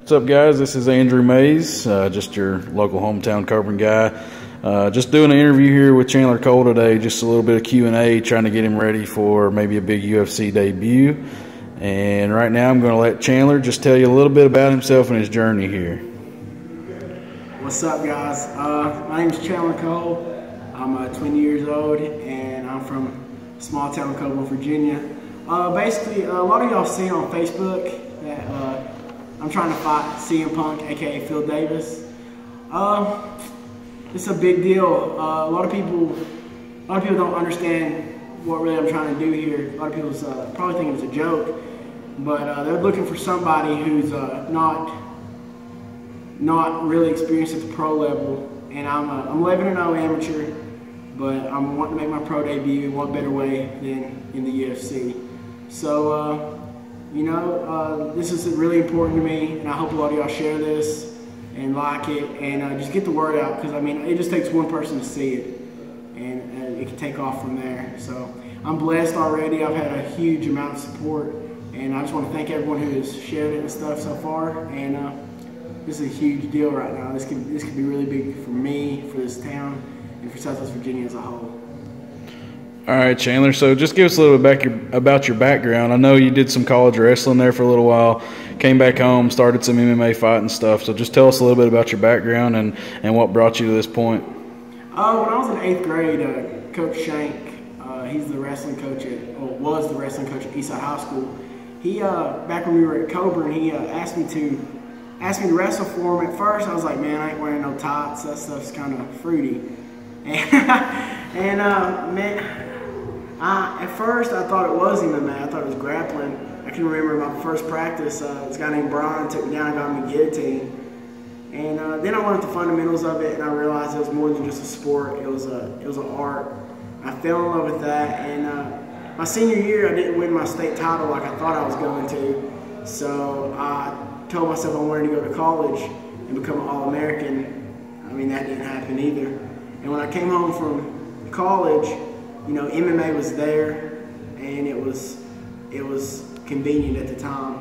What's up, guys? This is Andrew Mays, just your local hometown Coburn guy. Just doing an interview here with Chandler Cole today, just a little bit of Q&A, trying to get him ready for maybe a big UFC debut. And right now I'm going to let Chandler just tell you a little bit about himself and his journey here. What's up, guys? My name is Chandler Cole. I'm 20 years old, and I'm from small town Coburn, Virginia. Basically, a lot of y'all seen on Facebook that I'm trying to fight CM Punk, aka Phil Davis. It's a big deal. A lot of people don't understand what really I'm trying to do here. A lot of people probably think it's a joke, but they're looking for somebody who's not really experienced at the pro level. And I'm 11-0 amateur, but I'm wanting to make my pro debut in what better way than in the UFC. So, this is really important to me, and I hope a lot of y'all share this and like it, and just get the word out, because I mean, it just takes one person to see it, and it can take off from there. So I'm blessed already. I've had a huge amount of support, and I just want to thank everyone who has shared it and stuff so far. And this is a huge deal right now. This could be really big for me, for this town, and for Southwest Virginia as a whole. All right, Chandler, so just give us a little bit about your background. I know you did some college wrestling there for a little while, came back home, started some MMA fighting stuff. So just tell us a little bit about your background and what brought you to this point. When I was in 8th grade, Coach Shank, he's the wrestling coach was the wrestling coach at Eastside High School. He back when we were at Coburn, he asked me to wrestle for him. At first, I was like, man, I ain't wearing no tights. That stuff's kind of fruity. At first, I thought it was MMA. I thought it was grappling. I can remember my first practice. This guy named Brian took me down and got me guillotine. And then I learned the fundamentals of it, and I realized it was more than just a sport. It was an art. I fell in love with that. And my senior year, I didn't win my state title like I thought I was going to. So I told myself I wanted to go to college and become an All-American. I mean, that didn't happen either. And when I came home from college, MMA was there, and it was convenient at the time.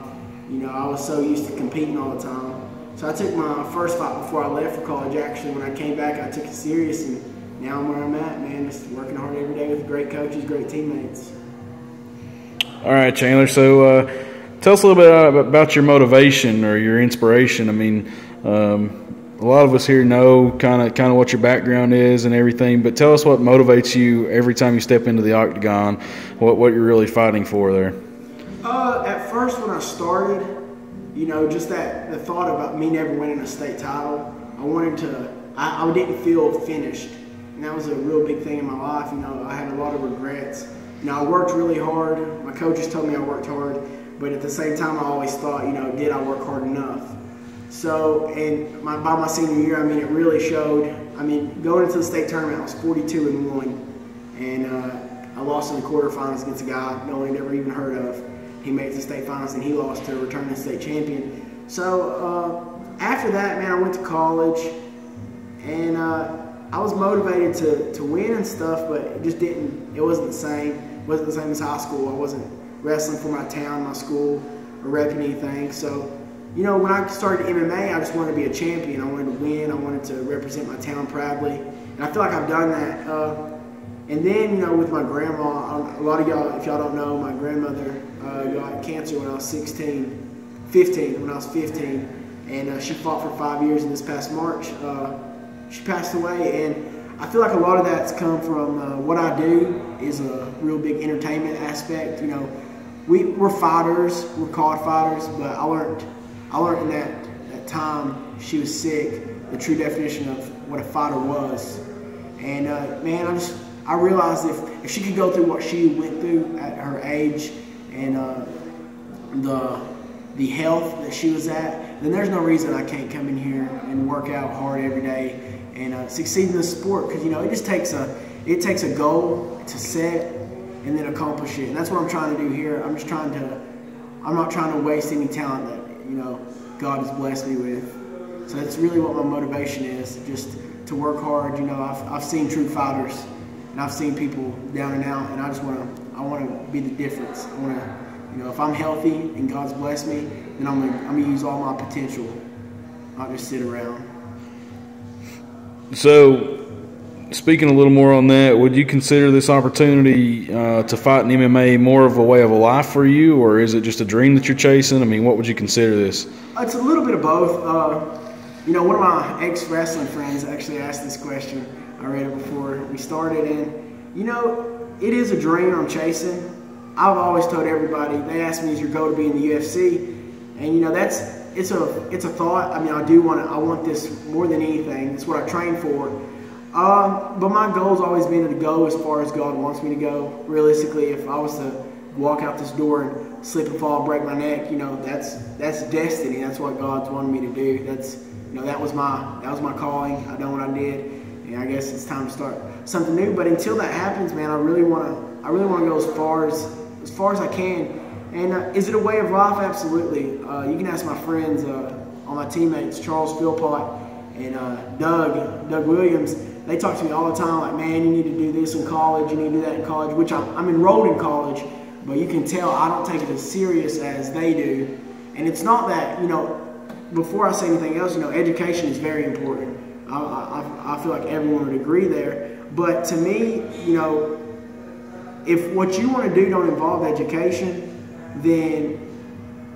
I was so used to competing all the time. So I took my first fight before I left for college. Actually, when I came back, I took it serious, and now I'm where I'm at, man. Just working hard every day with great coaches, great teammates. All right, Chandler. So tell us a little bit about your motivation or your inspiration. I mean, a lot of us here know kind of what your background is and everything, but tell us what motivates you every time you step into the octagon, what you're really fighting for there. At first when I started, just the thought about me never winning a state title, I didn't feel finished. And that was a real big thing in my life. I had a lot of regrets. I worked really hard. My coaches told me I worked hard, but at the same time I always thought, did I work hard enough? So, by my senior year, it really showed. Going into the state tournament, I was 42-1, and I lost in the quarterfinals against a guy no one had ever even heard of. He made it to the state finals, and he lost to a returning state champion. So, after that, man, I went to college, and I was motivated to win and stuff, but it wasn't the same. It wasn't the same as high school. I wasn't wrestling for my town, my school, or repping anything. So, when I started MMA, I just wanted to be a champion. I wanted to win. I wanted to represent my town proudly. And I feel like I've done that. And then, with my grandma, a lot of y'all, if y'all don't know, my grandmother got cancer when I was 15, when I was 15. And she fought for 5 years, and this past March, she passed away. And I feel like a lot of that's come from what I do is a real big entertainment aspect. We're fighters, we're called fighters, but I learned in that time she was sick, the true definition of what a fighter was. And man, I realized if she could go through what she went through at her age and the health that she was at, then there's no reason I can't come in here and work out hard every day and succeed in this sport. Because it just takes a goal to set and then accomplish it. And that's what I'm trying to do here. I'm not trying to waste any talent that God has blessed me with. So that's really what my motivation is, just to work hard. I've seen true fighters, and I've seen people down and out, and I want to be the difference. I want to You know, if I'm healthy and God's blessed me, then I'm gonna use all my potential, not just sit around. So, speaking a little more on that, would you consider this opportunity to fight in MMA more of a way of a life for you, or is it just a dream that you're chasing? I mean, what would you consider this? It's a little bit of both. You know, one of my ex-wrestling friends actually asked this question. I read it before we started, and you know, it is a dream I'm chasing. I've always told everybody, they ask me, is your goal to be in the UFC? And you know, it's a thought. I mean, I want this more than anything. It's what I train for. But my goal's always been to go as far as God wants me to go. Realistically, if I was to walk out this door and slip and fall, break my neck, you know, that's destiny. That's what God's wanted me to do. That was my calling. I done what I did, and I guess it's time to start something new. But until that happens, man, I really want to go as far as I can. And is it a way of life? Absolutely. You can ask my friends, all my teammates, Charles Philpott and Doug Williams. They talk to me all the time, like, man, you need to do this in college, you need to do that in college, which I'm enrolled in college, but you can tell I don't take it as serious as they do. And it's not that, you know, before I say anything else, you know, education is very important. I feel like everyone would agree there. But to me, you know, if what you want to do don't involve education, then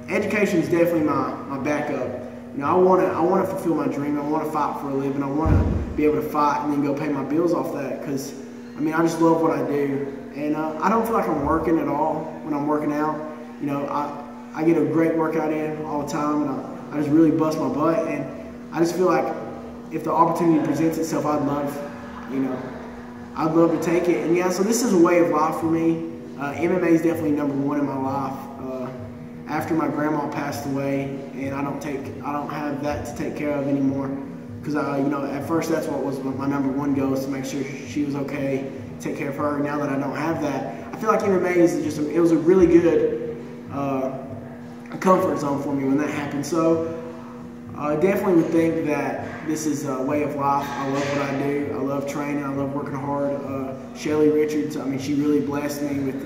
education is definitely my backup. You know, I want to fulfill my dream. I want to fight for a living. I want to be able to fight and then go pay my bills off that, because, I mean, I just love what I do. And I don't feel like I'm working at all when I'm working out. You know, I get a great workout in all the time, and I just really bust my butt. And I just feel like if the opportunity presents itself, I'd love to take it. And yeah, so this is a way of life for me. MMA is definitely number one in my life. After my grandma passed away, and I don't have that to take care of anymore, because you know, at first that's what was my number one goal, is to make sure she was okay, take care of her. Now that I don't have that, I feel like MMA it was a really good comfort zone for me when that happened. So I definitely would think that this is a way of life. I love what I do. I love training. I love working hard. Shelly Richards, I mean, she really blessed me with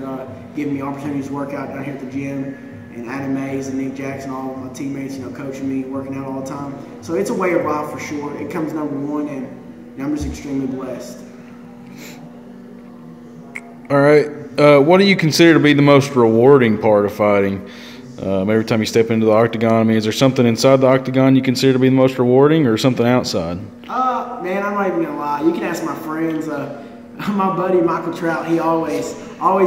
giving me opportunities to work out down here at the gym. And Adam Mays and Nick Jackson, all of my teammates, you know, coaching me, working out all the time. So it's a way of life for sure. It comes number one, and I'm just extremely blessed. All right. What do you consider to be the most rewarding part of fighting? Every time you step into the octagon, I mean, is there something inside the octagon you consider to be the most rewarding, or something outside? Man, I'm not even gonna lie. You can ask my friends. My buddy Michael Trout, he always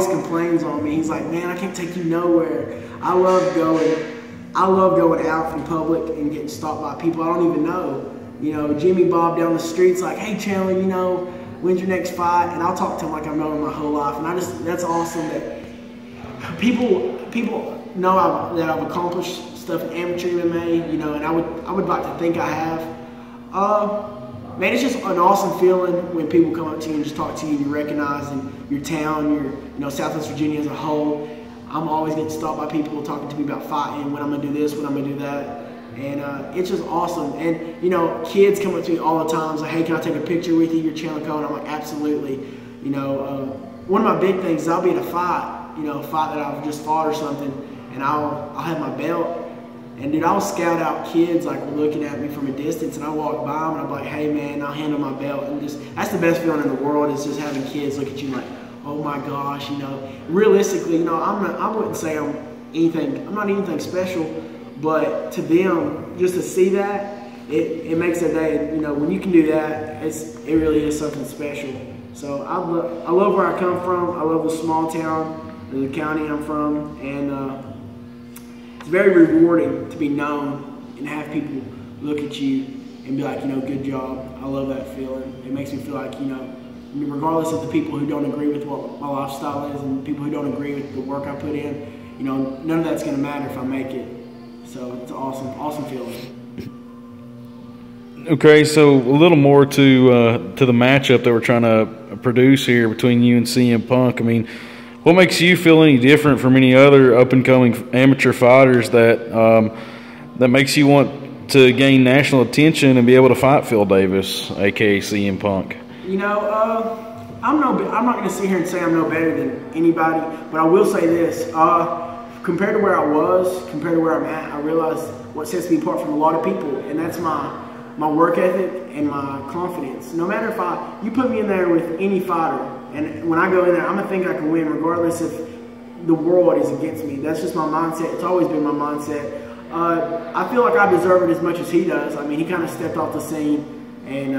complains on me. He's like, man, I can't take you nowhere. I love going out in public and getting stopped by people I don't even know. You know, Jimmy Bob down the street's like, hey Chandler, you know, when's your next fight? And I'll talk to him like I've known him my whole life. And that's awesome that people know that I've accomplished stuff in amateur MMA, you know, and I would like to think I have. Man, it's just an awesome feeling when people come up to you and just talk to you, and you're recognizing your town, Southwest Virginia as a whole. I'm always getting stopped by people talking to me about fighting, when I'm going to do this, when I'm going to do that. And it's just awesome. And, you know, kids come up to me all the time, like, hey, can I take a picture with you? You're Chandler Cole. And I'm like, absolutely. You know, one of my big things is I'll be at a fight, a fight that I've just fought or something, and I'll have my belt. And dude, I'll scout out kids like looking at me from a distance, and I walk by them and I'm like, hey man, I'll handle my belt. And just, that's the best feeling in the world, is just having kids look at you like, oh my gosh, Realistically, I wouldn't say I'm not anything special, but to them, just to see that, it makes their day. When you can do that, it really is something special. So I love where I come from. I love the small town, the county I'm from, and it's very rewarding to be known and have people look at you and be like, good job. I love that feeling. It makes me feel like, regardless of the people who don't agree with what my lifestyle is and people who don't agree with the work I put in, none of that's going to matter if I make it. So it's an awesome feeling. Okay, so a little more to the matchup that we're trying to produce here between you and CM Punk. I mean, what makes you feel any different from any other up-and-coming amateur fighters that makes you want to gain national attention and be able to fight Phil Davis, aka CM Punk? I'm not going to sit here and say I'm no better than anybody, but I will say this. compared to where I was, compared to where I'm at, I realized what sets me apart from a lot of people, and that's my work ethic and my confidence. No matter if you put me in there with any fighter, and when I go in there, I'm gonna think I can win regardless if the world is against me. That's just my mindset. It's always been my mindset. I feel like I deserve it as much as he does. I mean, he kind of stepped off the scene and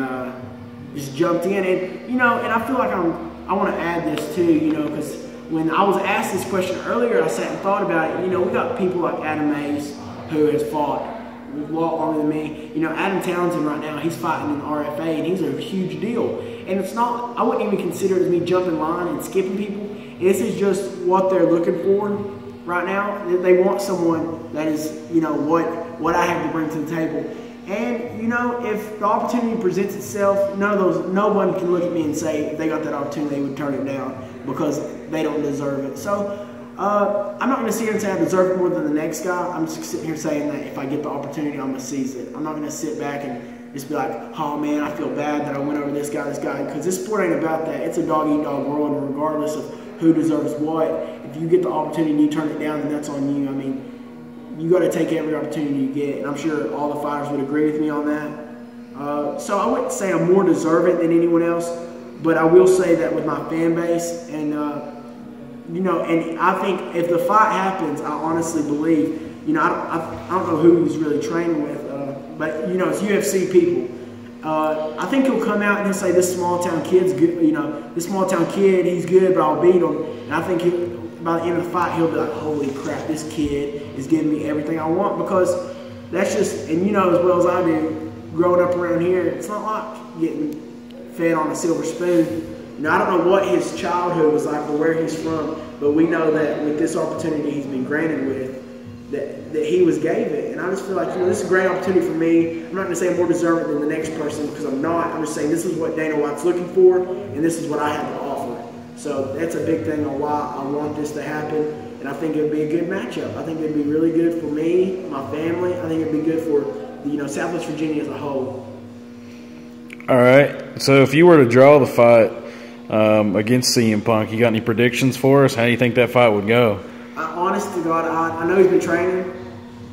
just jumped in, and and I feel like I want to add this too, because when I was asked this question earlier, I sat and thought about it. We got people like Adam Mays who has fought a lot longer than me. Adam Townsend right now, he's fighting in RFA, and he's a huge deal. And it's not, I wouldn't even consider it as me jumping line and skipping people. This is just what they're looking for right now. They want someone that is, what I have to bring to the table. And, if the opportunity presents itself, no one can look at me and say if they got that opportunity, they would turn it down because they don't deserve it. So, I'm not going to sit here and say I deserve it more than the next guy. I'm just sitting here saying that if I get the opportunity, I'm going to seize it. I'm not going to sit back and just be like, oh man, I feel bad that I went over this guy, because this sport ain't about that. It's a dog-eat-dog world, and regardless of who deserves what, if you get the opportunity and you turn it down, then that's on you. I mean, you got to take every opportunity you get, and I'm sure all the fighters would agree with me on that. So I wouldn't say I'm more deserving than anyone else, but I will say that with my fan base and and I think if the fight happens, I honestly believe, I don't know who he's really training with, but it's UFC people. I think he'll come out and he'll say this small town kid's good. This small town kid, he's good, but I'll beat him. And I think by the end of the fight, he'll be like, holy crap, this kid is giving me everything I want, because that's just, and as well as I do, growing up around here, it's not like getting fed on a silver spoon. I don't know what his childhood was like or where he's from, but we know that with this opportunity he's been granted with, that he was gave it. And I just feel like, this is a great opportunity for me. I'm not going to say I'm more deserving than the next person, because I'm not. I'm just saying this is what Dana White's looking for, and this is what I have to offer. So that's a big thing on why I want this to happen, and I think it would be a good matchup. I think it would be really good for me, my family. I think it would be good for Southwest Virginia as a whole. All right. So if you were to draw the fight against CM Punk, you got any predictions for us? How do you think that fight would go? Honest to God, I know he's been training,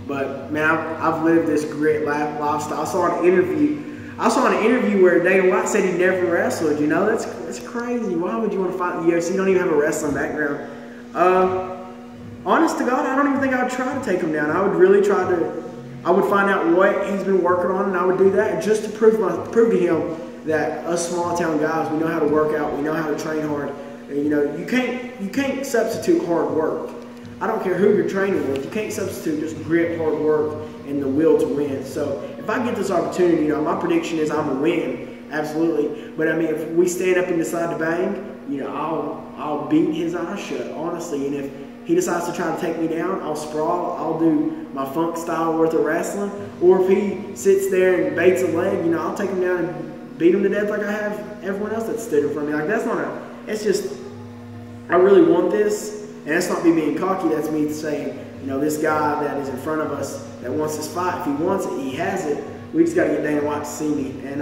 but man, I've lived this great lifestyle. I saw an interview where Dana White said he never wrestled. That's crazy. Why would you want to fight in the UFC? You don't even have a wrestling background. Honest to God, I don't even think I would try to take him down. I would really try to. I would find out what he's been working on, and I would do that just to prove to him that us small town guys, we know how to work out, we know how to train hard. And, you can't substitute hard work. I don't care who you're training with. You can't substitute just grit, hard work, and the will to win. So if I get this opportunity, my prediction is I'm gonna win, absolutely. But I mean, if we stand up and decide to bang, I'll beat his eyes shut, honestly. And if he decides to try to take me down, I'll sprawl. I'll do my funk style worth of wrestling. Or if he sits there and baits a leg, I'll take him down and beat him to death like I have everyone else that stood in front of me. Like, that's not it's just, I really want this. And that's not me being cocky, that's me saying, this guy that is in front of us that wants this fight, if he wants it, he has it. We just got to get Dana White to see me. And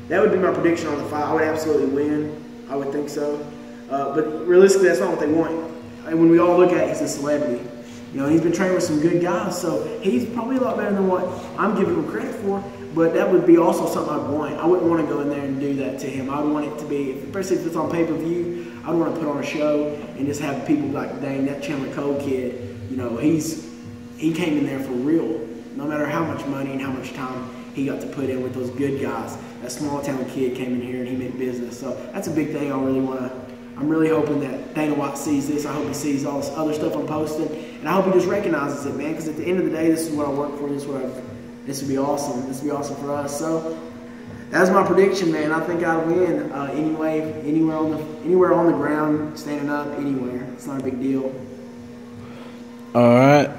that would be my prediction on the fight. I would absolutely win. I would think so. But realistically, that's not what they want. And when we all look at it, he's a celebrity. He's been training with some good guys, so he's probably a lot better than what I'm giving him credit for. But that would be also something I'd want. I wouldn't want to go in there and do that to him. I would want it to be, especially if it's on pay-per-view, I'd want to put on a show and just have people like, dang, that Chandler Cole kid, he came in there for real. No matter how much money and how much time he got to put in with those good guys. That small town kid came in here and he made business. So that's a big thing I'm really hoping that Dana White sees this. I hope he sees all this other stuff I'm posting. And I hope he just recognizes it, man, because at the end of the day, this is what I work for. This would be awesome. This would be awesome for us. So that's my prediction, man. I think I'd win anywhere on the ground, standing up, anywhere. It's not a big deal. All right.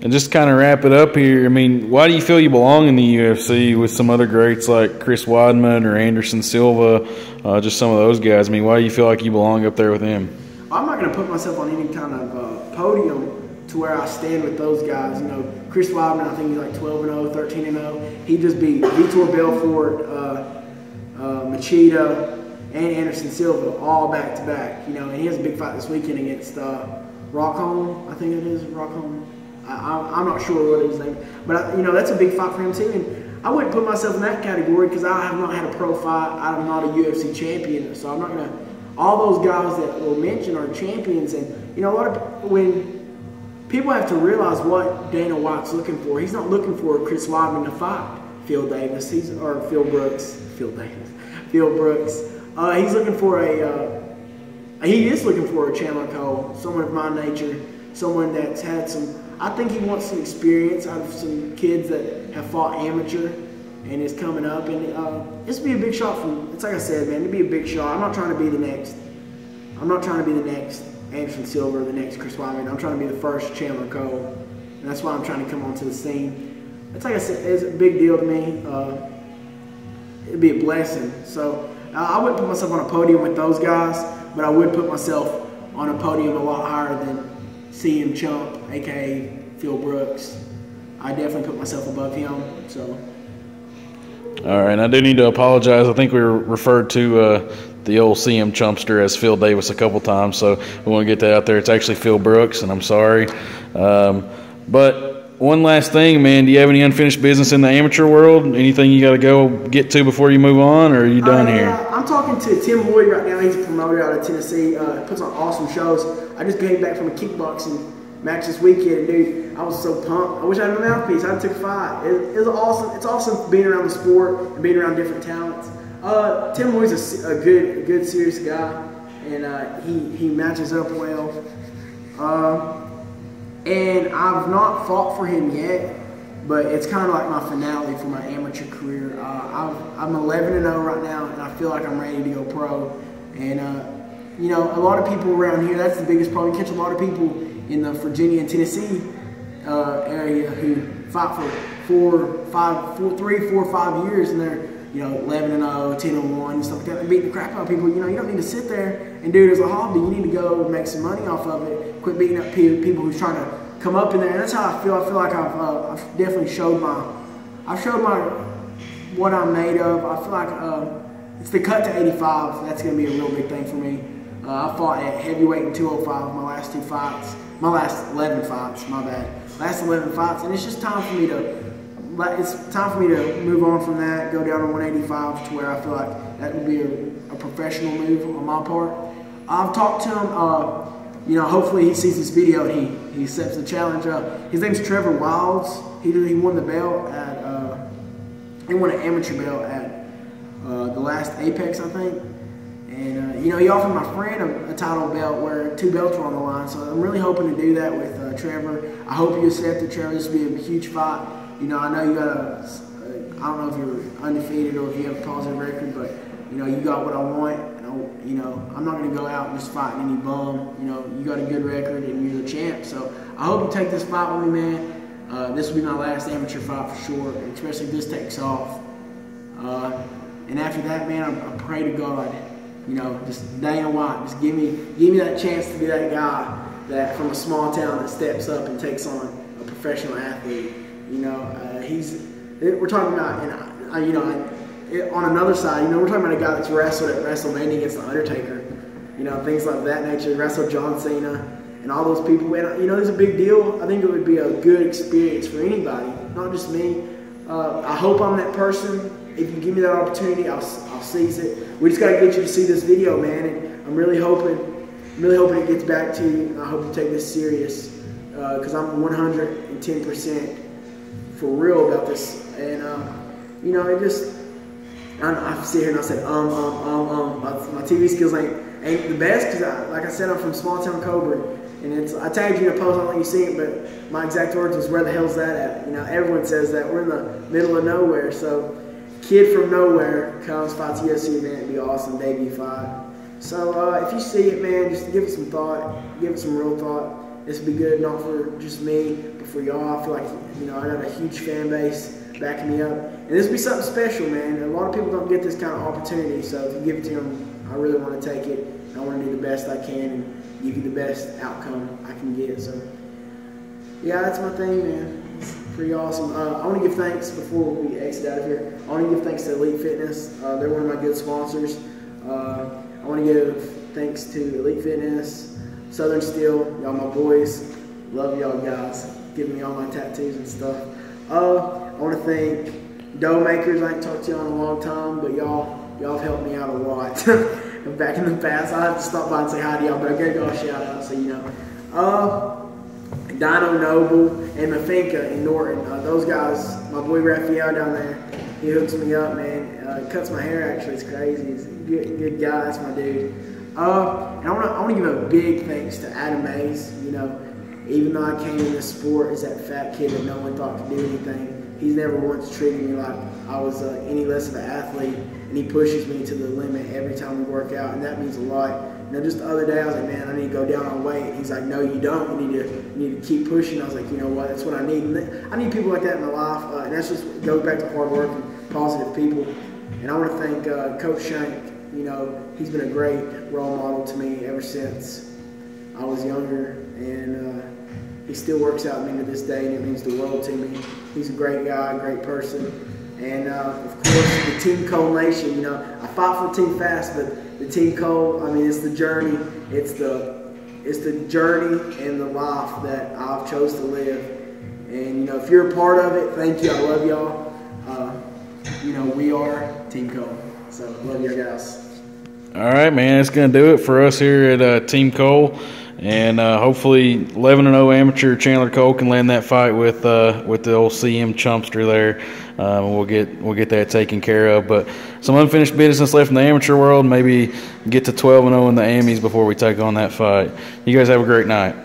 And just kind of wrap it up here, I mean, why do you feel you belong in the UFC with some other greats like Chris Weidman or Anderson Silva, just some of those guys? I mean, why do you feel like you belong up there with them? I'm not going to put myself on any kind of podium to where I stand with those guys. Chris Weidman, I think he's like 12-0, 13-0. He just beat Vitor Belfort, Machida, and Anderson Silva all back-to-back. And he has a big fight this weekend against Rockholm, I think it is Rockholm. I'm not sure what his name is, but you know, that's a big fight for him too. And I wouldn't put myself in that category because I have not had a pro fight. I'm not a UFC champion, so I'm not gonna. All those guys that were mentioned are champions, and you know, when people have to realize what Dana White's looking for. He's not looking for Chris Weidman to fight Phil Davis. Or Phil Brooks. Phil Davis. Phil Brooks. He's looking for he is looking for a Chandler Cole, someone of my nature, someone that's had some. I think he wants some experience out of some kids that have fought amateur and is coming up. And this would be a big shot for. It's like I said, man. It'd be a big shot. I'm not trying to be the next. Anderson Silva, the next Chris Weidman. I'm trying to be the first Chandler Cole, and that's why I'm trying to come onto the scene. It's like I said, it's a big deal to me. It'd be a blessing. So I wouldn't put myself on a podium with those guys, but I would put myself on a podium a lot higher than CM Chump, aka Phil Brooks. I definitely put myself above him. So. All right, and I do need to apologize. I think we were referred to the old CM Chumpster as Phil Davis a couple times, so we want to get that out there. It's actually Phil Brooks, and I'm sorry. But one last thing, man, do you have any unfinished business in the amateur world? Anything you got to go get to before you move on, or are you done here? I'm talking to Tim Lloyd right now. He's a promoter out of Tennessee. Puts on awesome shows. I just came back from a kickboxing match this weekend, dude. I was so pumped. I wish I had a mouthpiece. I took a fight. It was awesome. It's awesome being around the sport and being around different talents. Tim Lloyd's a good, serious guy, and he matches up well. And I've not fought for him yet, but it's kind of like my finale for my amateur career. I'm 11-0 right now, and I feel like I'm ready to go pro. And you know, a lot of people around here. That's the biggest problem. You catch a lot of people in the Virginia and Tennessee area who fight for 3, 4, 5 years, and they're 11-0, 10-1, and stuff like that. They're beating the crap out of people. You don't need to sit there and do it as a hobby. You need to go and make some money off of it. Quit beating up people who's trying to come up in there. And that's how I feel. I feel like I've definitely showed what I'm made of. I feel like it's the cut to 85. That's going to be a real big thing for me. I fought at heavyweight in 205 my last 2 fights. My last 11 fights, my bad. Last 11 fights, and it's just time for me to move on from that, go down to 185 to where I feel like that would be a professional move on my part. I've talked to him, hopefully he sees this video and he accepts the challenge. His name's Trevor Wilds. He won the belt he won an amateur belt at the last Apex, I think. And, he offered my friend a title belt where 2 belts were on the line. So I'm really hoping to do that with Trevor. I hope you accept it, Trevor. This will be a huge fight. I know you got I don't know if you're undefeated or if you have a positive record, but, you got what I want. And I'm not going to go out and just fighting any bum. You got a good record and you're the champ. So I hope you take this fight with me, man. This will be my last amateur fight for sure, especially if this takes off. And after that, man, I pray to God. Just Dana White, just give me that chance to be that guy that from a small town that steps up and takes on a professional athlete. We're talking about, and on another side, we're talking about a guy that's wrestled at WrestleMania against The Undertaker, things like that nature, wrestled John Cena and all those people. And, it's a big deal. I think it would be a good experience for anybody, not just me. I hope I'm that person. If you give me that opportunity, I'll seize it. We just got to get you to see this video, man. And I'm really hoping it gets back to you. I hope you take this serious because I'm 110% for real about this. And, I sit here and I said, my TV skills ain't the best because, like I said, I'm from small town Coburn. And I tagged you in a post, I don't think you see it, but my exact words was, where the hell's that at? Everyone says that. We're in the middle of nowhere. So, kid from nowhere comes, fights UFC event, it'd be awesome, debut fight. So, if you see it, man, just give it some thought, give it some real thought. This would be good, not for just me, but for y'all. I feel like, I got a huge fan base backing me up. And this would be something special, man. A lot of people don't get this kind of opportunity, so if you give it to them, I really want to take it. I want to do the best I can and give you the best outcome I can get. So, yeah, that's my thing, man. It's pretty awesome. I want to give thanks before we exit out of here. I want to give thanks to Elite Fitness. They're one of my good sponsors. I want to give thanks to Elite Fitness, Southern Steel, y'all my boys. Love y'all guys. Giving me all my tattoos and stuff. I want to thank Dough Makers. I ain't talked to y'all in a long time, but y'all have helped me out a lot. Back in the past, I have to stop by and say hi to y'all, but I gotta go a shout out so you know. Dino Noble and Mafinka in Norton. Those guys, my boy Raphael down there, he hooks me up, man. Cuts my hair actually, it's crazy. He's a good guy, that's my dude. And I want to give a big thanks to Adam Mays. You know, even though I came in this sport as that fat kid that no one thought could do anything, he's never once treated me like I was any less of an athlete, and he pushes me to the limit every time we work out, and that means a lot. You know, just the other day I was like, man, I need to go down on weight. He's like, no, you don't. You need to keep pushing. I was like, you know what? That's what I need. And I need people like that in my life, and that's just goes back to hard work and positive people. And I want to thank Coach Shank. You know, he's been a great role model to me ever since I was younger, and he still works out with me to this day, and it means the world to me. He's a great guy, a great person, and of course the Team Cole Nation. You know, I fought for Team Fast, but the Team Cole, I mean, it's the journey, it's the journey and the life that I've chose to live. And you know, if you're a part of it, thank you. I love y'all. You know, we are Team Cole. So, love you guys. All right, man. That's going to do it for us here at Team Cole. And hopefully 11-0 amateur Chandler Cole can land that fight with the old CM Chumpster there. We'll get that taken care of. But some unfinished business left in the amateur world. Maybe get to 12-0 in the Amies before we take on that fight. You guys have a great night.